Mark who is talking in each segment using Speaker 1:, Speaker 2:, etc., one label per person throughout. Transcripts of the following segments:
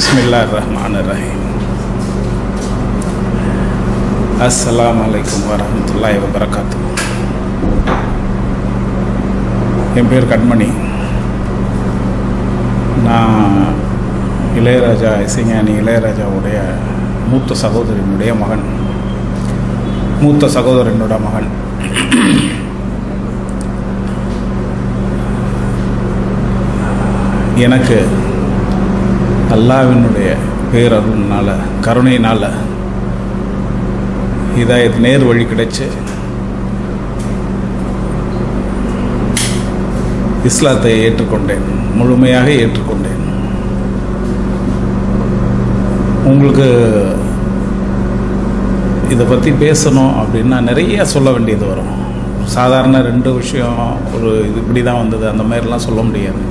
Speaker 1: பிஸ்மில்லாஹிர்ரஹ்மானிர்ரஹீம். அஸ்ஸலாமு அலைக்கும் வரஹ்மத்துல்லாஹி வபரகாத்துஹு. என் பேர் கண்மணி. நான் இளையராஜா இசைஞானி இளையராஜாவுடைய மூத்த சகோதரனுடைய மகன். எனக்கு அல்லாஹ்வினுடைய பேரருள்னால கருணையினால் ஹிதாயத் நேர் வழி கிடைச்சு இஸ்லாத்தை ஏற்றுக்கொண்டேன், முழுமையாக ஏற்றுக்கொண்டேன். உங்களுக்கு இதை பற்றி பேசணும் அப்படின்னா நிறைய சொல்ல வேண்டியது வரும். சாதாரண 2 விஷயம் இது இப்படி தான் வந்தது அந்த மாதிரிலாம் சொல்ல முடியாது.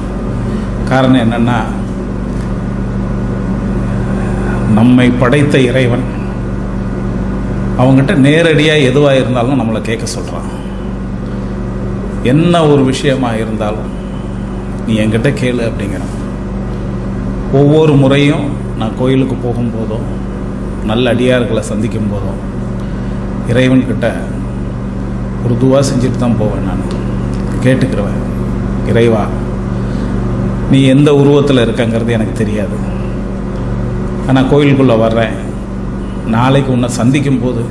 Speaker 1: காரணம் என்னென்னா, நம்மை படைத்த இறைவன் அவங்ககிட்ட நேரடியாக எதுவாக இருந்தாலும் நம்மளை கேட்க சொல்கிறான். என்ன ஒரு விஷயமாக இருந்தாலும் நீ என்கிட்ட கேளு அப்படிங்கிறான். ஒவ்வொரு முறையும் நான் கோயிலுக்கு போகும்போதும் நல்ல அடியார்களை சந்திக்கும் போதும் இறைவன்கிட்ட ஒரு துவா செஞ்சுட்டு தான் போவேன். நான் கேட்டுக்கிறேன், இறைவா நீ எந்த உருவத்தில் இருக்கங்கிறது எனக்கு தெரியாது, ஆனால் கோயிலுக்குள்ளே வர்றேன், நாளைக்கு உன்னை சந்திக்கும் போது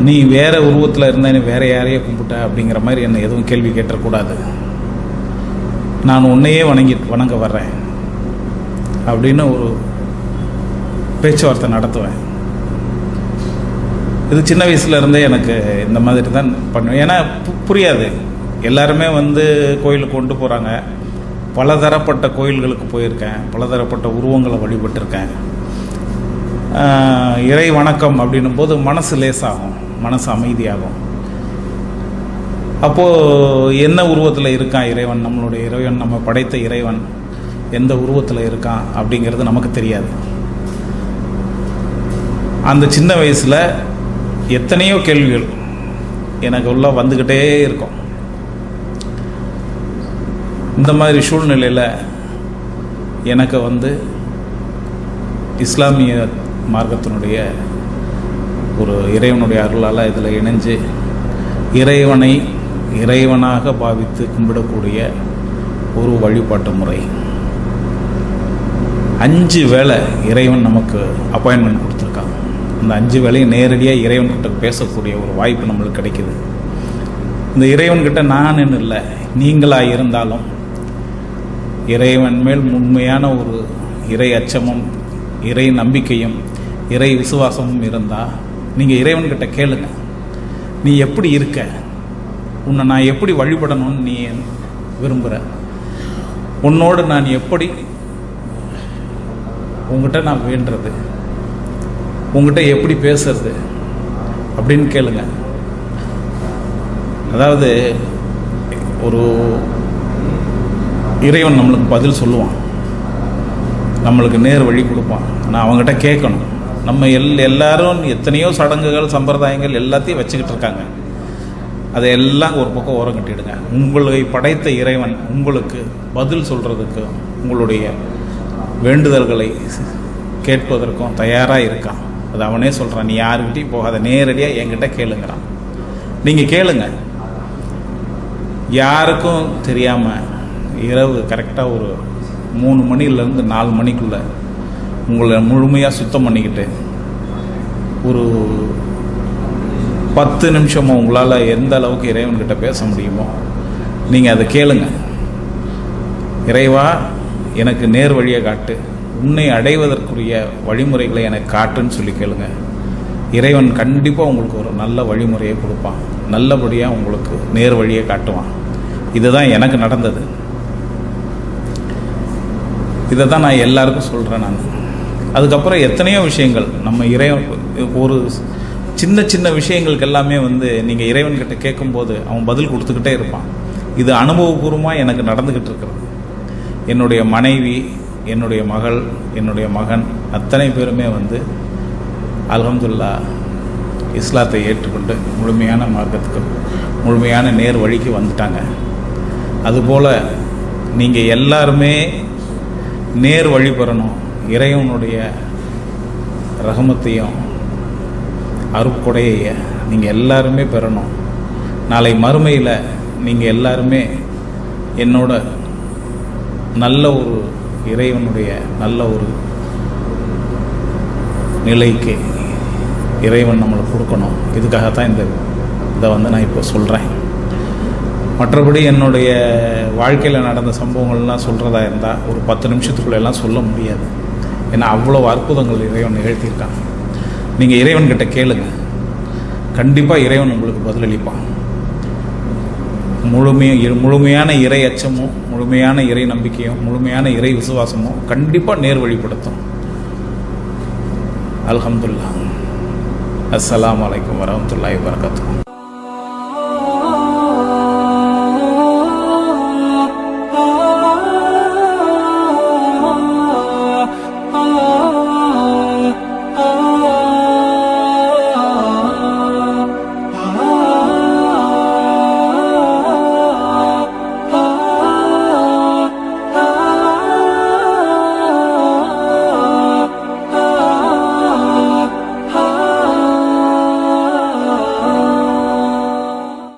Speaker 1: நீ வேறு உருவத்தில் இருந்தால் நீ வேறு யாரையே கும்பிட்ட அப்படிங்கிற மாதிரி என்னை எதுவும் கேள்வி கேட்டக்கூடாது. நான் உன்னையே வணங்க வர்றேன் அப்படின்னு ஒரு பேச்சுவார்த்தை நடத்துவேன். இது சின்ன வயசுலேருந்தே எனக்கு இந்த மாதிரி தான் பண்ணுவேன். ஏன்னா புரியாது, எல்லாருமே கோயிலுக்கு கொண்டு போகிறாங்க. பலதரப்பட்ட கோயில்களுக்கு போயிருக்கேன், பலதரப்பட்ட உருவங்களை வழிபட்டிருக்கேன். இறை வணக்கம் அப்படின்னும் போது மனசு லேசாகும், மனசு அமைதியாகும். அப்போது என்ன உருவத்தில் இருக்கான் இறைவன், நம்மளுடைய இறைவன், நம்ம படைத்த இறைவன் எந்த உருவத்தில் இருக்கான் அப்படிங்கிறது நமக்கு தெரியாது. அந்த சின்ன வயசில் எத்தனையோ கேள்விகள் எனக்கு உள்ள வந்துக்கிட்டே இருக்கும். இந்த மாதிரி சூழ்நிலையில் எனக்கு இஸ்லாமிய மார்க்கத்தினுடைய ஒரு இறைவனுடைய அருளால் இதில் இணைஞ்சு இறைவனை இறைவனாக பாவித்து கும்பிடக்கூடிய ஒரு வழிபாட்டு முறை. 5 வேளை இறைவன் நமக்கு அப்பாயின்மெண்ட் கொடுத்துருக்கான். அந்த 5 வேளையும் நேரடியாக இறைவன்கிட்ட பேசக்கூடிய ஒரு வாய்ப்பு நம்மளுக்கு கிடைக்குது. இந்த இறைவன்கிட்ட நான் என்ன இல்லை, நீங்களாக இருந்தாலும் இறைவன் மேல் உண்மையான ஒரு இறை அச்சமும் இறை நம்பிக்கையும் இறை விசுவாசமும் இருந்தால் நீங்கள் இறைவன்கிட்ட கேளுங்க, நீ எப்படி இருக்க, உன்னை நான் எப்படி வழிபடணும்னு நீ விரும்புகிற, உன்னோடு நான் எப்படி உங்ககிட்ட நான் வேண்டுறது, உங்ககிட்ட எப்படி பேசுறது அப்படின்னு கேளுங்க. அதாவது ஒரு இறைவன் நம்மளுக்கு பதில் சொல்லுவான், நம்மளுக்கு நேர் வழி கொடுப்பான். ஆனால் அவங்ககிட்ட கேட்கணும். நம்ம எல்லாரும் எத்தனையோ சடங்குகள் சம்பிரதாயங்கள் எல்லாத்தையும் வச்சுக்கிட்டு இருக்காங்க. அதையெல்லாம் ஒரு பக்கம் ஓரம் கட்டிடுங்க. உங்களை படைத்த இறைவன் உங்களுக்கு பதில் சொல்கிறதுக்கு, உங்களுடைய வேண்டுதல்களை கேட்பதற்கும் தயாராக இருக்கான். அது அவனே சொல்கிறான், நீ யாருக்கிட்டையும் போகாத, நேரடியாக என்கிட்ட கேளுங்கிறான். நீங்கள் கேளுங்க. யாருக்கும் தெரியாமல் இரவு கரெக்டாக ஒரு 3 மணிலேருந்து 4 மணிக்குள்ளே உங்களை முழுமையாக சுத்தம் பண்ணிக்கிட்டு ஒரு 10 நிமிஷமோ உங்களால் எந்த அளவுக்கு இறைவன்கிட்ட பேச முடியுமோ நீங்கள் அதை கேளுங்க. இறைவா எனக்கு நேர் வழியை காட்டு, உன்னை அடைவதற்குரிய வழிமுறைகளை எனக்கு காட்டுன்னு சொல்லி கேளுங்க. இறைவன் கண்டிப்பாக உங்களுக்கு ஒரு நல்ல வழிமுறையை கொடுப்பான், நல்லபடியாக உங்களுக்கு நேர் வழியை காட்டுவான். இதுதான் எனக்கு நடந்தது. இதை தான் நான் எல்லாருக்கும் சொல்கிறேன். நான் அதுக்கப்புறம் எத்தனையோ விஷயங்கள் நம்ம ஒரு சின்ன சின்ன விஷயங்களுக்கு எல்லாமே நீங்கள் இறைவன்கிட்ட கேட்கும்போது அவன் பதில் கொடுத்துக்கிட்டே இருப்பான். இது அனுபவபூர்வமாக எனக்கு நடந்துக்கிட்டு இருக்கிறது. என்னுடைய மனைவி, என்னுடைய மகள், என்னுடைய மகன் அத்தனை பேருமே அல்ஹம்துலில்லாஹ் இஸ்லாத்தை ஏற்றுக்கொண்டு முழுமையான மார்க்கத்துக்கு, முழுமையான நேர் வழிக்கு வந்துட்டாங்க. அதுபோல் நீங்கள் எல்லாருமே நேர் வழி பெறணும், இறைவனுடைய ரஹமத்தையும் அருட்கொடையை நீங்கள் எல்லாருமே பெறணும். நாளை மறுமையில் நீங்கள் எல்லாருமே என்னோட நல்ல ஒரு இறைவனுடைய நல்ல ஒரு நிலைக்கு இறைவன் நம்மளை கொடுக்கணும். இதுக்காகத்தான் இதை நான் இப்போ சொல்கிறேன். மற்றபடி என்னுடைய வாழ்க்கையில் நடந்த சம்பவங்கள்லாம் சொல்கிறதா இருந்தால் ஒரு 10 நிமிஷத்துக்குள்ளெல்லாம் சொல்ல முடியாது. ஏன்னா அவ்வளோ அற்புதங்கள் இறைவன் நிகழ்த்தியிருக்கான். நீங்கள் இறைவன்கிட்ட கேளுங்க, கண்டிப்பாக இறைவன் உங்களுக்கு பதிலளிப்பான். முழுமையான இறை அச்சமும் முழுமையான இறை நம்பிக்கையும் முழுமையான இறை விசுவாசமும் கண்டிப்பாக நேர் வழிப்படுத்தும். அல்ஹம்துலில்லாஹ். அஸ்ஸலாமு அலைக்கும் வரஹ்மத்துல்லாஹி வபரகாத்துஹு.